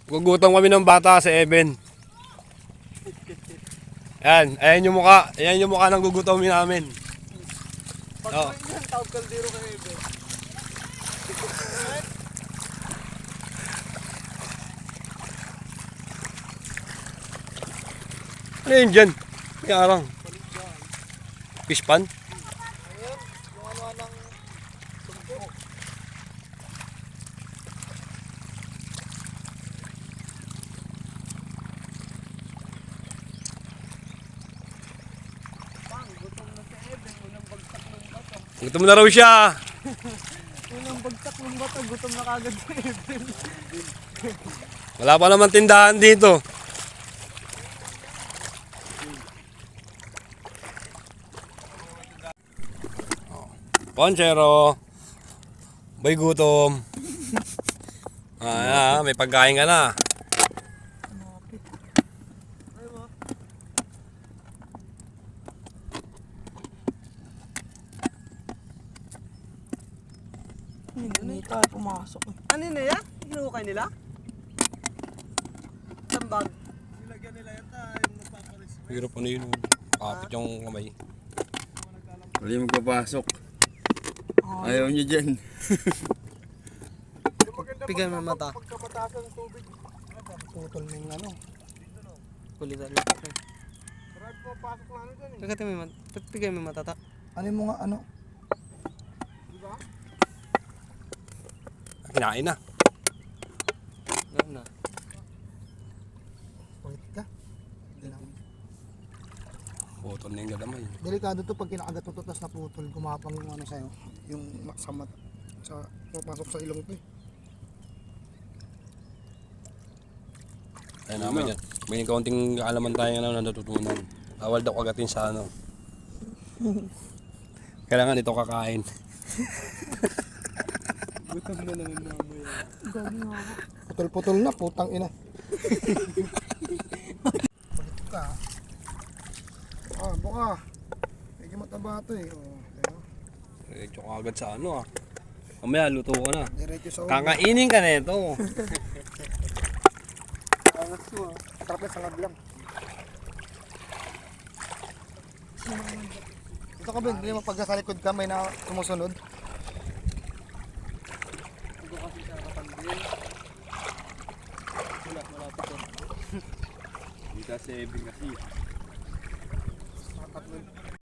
Gugutom kami ng bata sa Eben. Ayan yung mukha. Ayan yung mukha ng gugutomin namin. Pag yan, tawag kaldero kay Eben. Ano yun dyan? May arang. Fish pan? Ayun, yung ano ng sumpo. Gutom na si Eben, unang bagsak ng bato. Gutom na raw siya. Unang bagsak ng bato, gutom na kagad si Eben. Wala pa naman tindahan dito. Ponchero. Boy gutom. May pagkain ka na. Hindi tayo pumasok. Ano na yan? Hinukay nila? Tambag. Nilagyan nila yan tayo. Hirap ano yun. Kapit yung kamay. Hindi magpapasok. Ayaw nyo dyan. Bigyan mo mata. Pagkamataas ng tubig, putol na yung ano. Kulitan lang. Marami po pasok na ano dyan eh. Pagkati mo mata. Bigyan mo mata. Ano yung mga ano? Diba? Kinain na. Ganun na. Pagkit ka. Putol na yung gadamay. Delikado to pag kinakagat mo to tapos naputol, gumapang yung ano sa'yo. Yung sa mata. Papasok sa ilong to eh. Ayun naman yan. May kaunting kaalaman tayo na natutunan. Bawal daw kagatin sa ano. Kailangan ito kakain. Gutom na naman mamaya. Putol-putol na, putang ina. Pagkit ka. Buka. Medyo mataba ito eh. Diba? Diretso ka agad sa ano ah. Mamaya luto ko na. Diretso sa ulo. Kakainin ka na ito. Angas mo ah. Sarap na sangag lang. Ito ka ba, hindi mo pagka sa likod ka may na sumusunod? Ito kasi siya kapandil. Wala pa to. Hindi kasi Eben kasi.